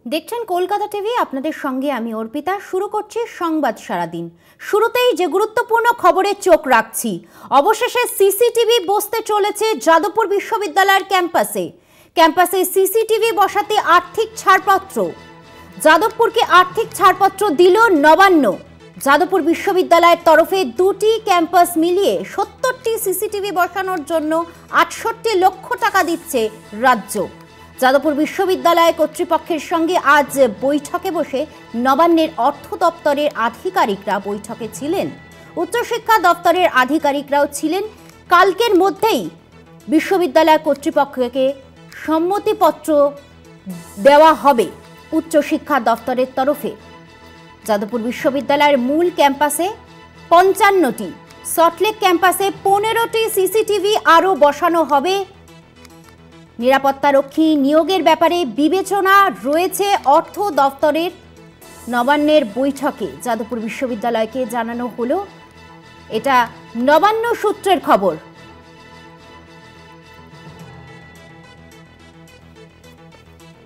দেখছেন কলকাতা টিভি, আপনাদের সঙ্গে আমি অর্পিতা। শুরু করছি সংবাদ সারাদিন। শুরুতেই যে গুরুত্বপূর্ণ খবরে চোখ রাখছি, অবশেষে সিসিটিভি বসতে চলেছে যাদবপুর বিশ্ববিদ্যালয়ের ক্যাম্পাসে সিসিটিভি বসাতে আর্থিক ছাড়পত্র। যাদবপুরকে আর্থিক ছাড়পত্র দিল নবান্ন। যাদবপুর বিশ্ববিদ্যালয়ের তরফে দুটি ক্যাম্পাস মিলিয়ে 70টি সিসিটিভি বসানোর জন্য 68 লক্ষ টাকা দিচ্ছে রাজ্য। যাদবপুর বিশ্ববিদ্যালয় কর্তৃপক্ষের সঙ্গে আজ বৈঠকে বসে নবান্নের অর্থ দপ্তরের আধিকারিকরা বৈঠকে ছিলেন। উচ্চশিক্ষা দপ্তরের আধিকারিকরাও ছিলেন। কালকের মধ্যেই বিশ্ববিদ্যালয় কর্তৃপক্ষকে সম্মতিপত্র দেওয়া হবে উচ্চশিক্ষা দপ্তরের তরফে। যাদবপুর বিশ্ববিদ্যালয়ের মূল ক্যাম্পাসে 55টি, সল্টলেক ক্যাম্পাসে 15টি সিসিটিভি আরও বসানো হবে। নিরাপত্তারক্ষী নিয়োগের ব্যাপারে বিবেচনা রয়েছে অর্থ দপ্তরের। নবান্নের বৈঠকে যাদবপুর বিশ্ববিদ্যালয়কে জানানো হলো। এটা নবান্ন সূত্রের খবর।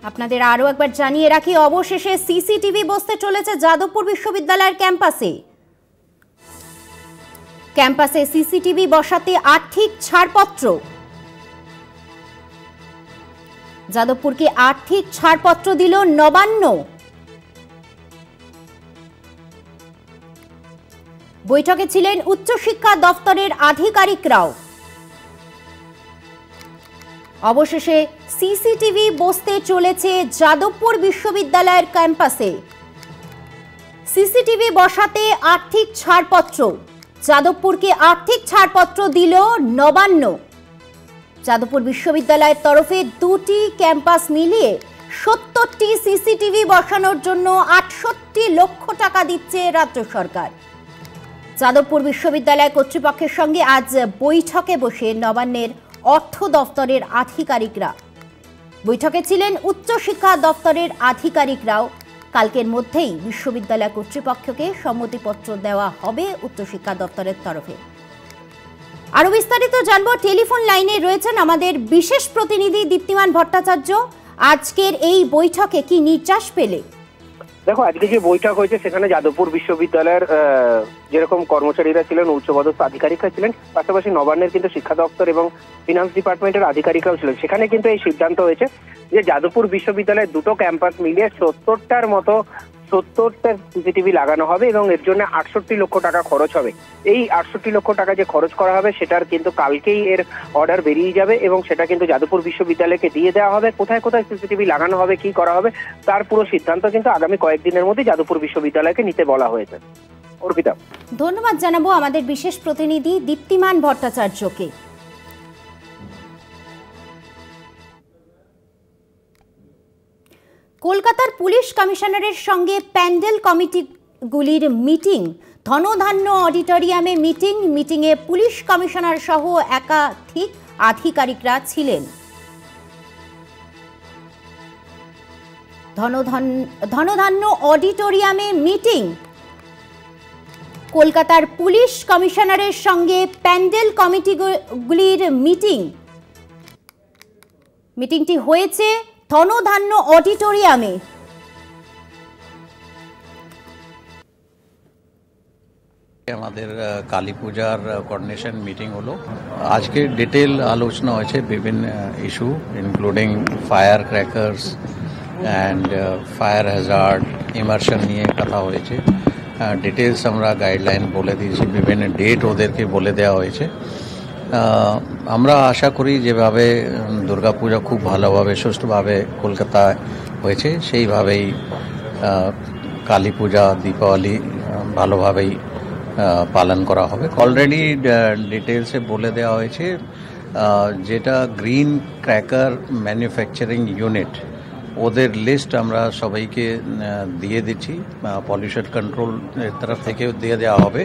আপনাদের আরও একবার জানিয়ে রাখি, অবশেষে সিসিটিভি বসতে চলেছে যাদবপুর বিশ্ববিদ্যালয়ের ক্যাম্পাসে সিসিটিভি বসাতে আর্থিক ছাড়পত্র। যাদবপুরকে আর্থিক ছাড়পত্র দিল নবান্ন। বৈঠকে ছিলেন উচ্চশিক্ষা দপ্তরের আধিকারিকরাও। অবশেষে সিসিটিভি বসতে চলেছে যাদবপুর বিশ্ববিদ্যালয়ের ক্যাম্পাসে। সিসিটিভি বসাতে আর্থিক ছাড়পত্র। যাদবপুরকে আর্থিক ছাড়পত্র দিল নবান্ন। যাদবপুর বিশ্ববিদ্যালয়ের তরফে দুটি ক্যাম্পাস মিলিয়ে 70টি সিসিটিভি বসানোর জন্য 68 লক্ষ টাকা দিচ্ছে রাজ্য সরকার। যাদবপুর বিশ্ববিদ্যালয় কর্তৃপক্ষের সঙ্গে আজ বৈঠকে বসে নবান্নের অর্থ দপ্তরের আধিকারিকরা। বৈঠকে ছিলেন উচ্চশিক্ষা দপ্তরের আধিকারিকরাও। কালকের মধ্যেই বিশ্ববিদ্যালয় কর্তৃপক্ষকে সম্মতিপত্র দেওয়া হবে উচ্চশিক্ষা দপ্তরের তরফে। আরো বিস্তারিত জানবো, টেলিফোন লাইনে রয়েছেন আমাদের বিশেষ প্রতিনিধি দীপ্তিমান ভট্টাচার্য। আজকের এই বৈঠকে কি নির্যাস পেলে? দেখো, আজকে যে বৈঠক হয়েছে সেখানে যাদবপুর বিশ্ববিদ্যালয়ের যেরকম কর্মচারীরা ছিলেন, উচ্চপদস্থ আধিকারিকরা ছিলেন, পাশাপাশি নবান্নের কিন্তু শিক্ষা দপ্তর এবং ফিনান্স ডিপার্টমেন্টের আধিকারিকরাও ছিলেন। সেখানে কিন্তু এই সিদ্ধান্ত হয়েছে যে যাদবপুর বিশ্ববিদ্যালয়ের দুটো ক্যাম্পাস মিলিয়ে 70টা সিসিটিভি লাগানো হবে এবং এর জন্য 68 লক্ষ টাকা খরচ হবে। এই 68 লক্ষ টাকা যে খরচ করা হবে সেটার কিন্তু কালকেই এর অর্ডার বেরিয়ে যাবে এবং সেটা কিন্তু যাদবপুর বিশ্ববিদ্যালয়কে দিয়ে দেওয়া হবে। কোথায় কোথায় সিসিটিভি লাগানো হবে, কি করা হবে, তার পুরো সিদ্ধান্ত কিন্তু আগামী কয়েকদিনের মধ্যে যাদবপুর বিশ্ববিদ্যালয়কে নিতে বলা হয়েছে। অর্পিতা, ধন্যবাদ জানাবো আমাদের বিশেষ প্রতিনিধি দীপ্তিমান ভট্টাচার্যকে। কলকাতার পুলিশ কমিশনারের সঙ্গে প্যান্ডেল কমিটিগুলির মিটিং, ধনধান্য অডিটোরিয়ামে মিটিংয়ে পুলিশ কমিশনার সহ একাধিক আধিকারিকরা ছিলেন। ধনধান্য অডিটোরিয়ামে মিটিং, কলকাতার পুলিশ কমিশনারের সঙ্গে প্যান্ডেল কমিটিগুলির মিটিংটি হয়েছে ধনধান্য অডিটোরিয়ামে। আমাদের কালী পূজার কোঅর্ডিনেশন মিটিং হলো। আজকে ডিটেল আলোচনা হয়েছে বিভিন্ন issue including fire crackers and fire Hazard immersion নিয়ে কথা হয়েছে। ডিটেলস আমরা গাইডলাইন বলে দিয়েছি, বিভিন্ন ডেট ওদেরকে বলে দেওয়া হয়েছে। আমরা আশা করি যেভাবে দুর্গাপূজা খুব ভালোভাবে সুষ্ঠুভাবে কলকাতায় হয়েছে সেইভাবেই কালী পূজা, দীপাবলি ভালোভাবেই পালন করা হবে। অলরেডি ডিটেলসে বলে দেওয়া হয়েছে যেটা গ্রিন ক্র্যাকার ম্যানুফ্যাকচারিং ইউনিট, ওদের লিস্ট আমরা সবাইকে দিয়ে দিচ্ছি। পলিউশন কন্ট্রোল তরফ থেকে দিয়ে দেওয়া হবে।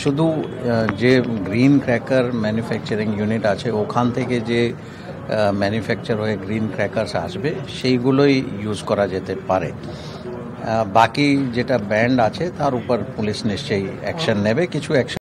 শুধু যে গ্রিন ক্র্যাকার ম্যানুফ্যাকচারিং ইউনিট আছে ওখান থেকে যে ম্যানুফ্যাকচার হয়ে গ্রিন ক্র্যাকার্স আসবে সেইগুলোই ইউজ করা যেতে পারে। বাকি যেটা ব্যান্ড আছে তার উপর পুলিশ নিশ্চয়ই অ্যাকশন নেবে। কিছু অ্যাকশন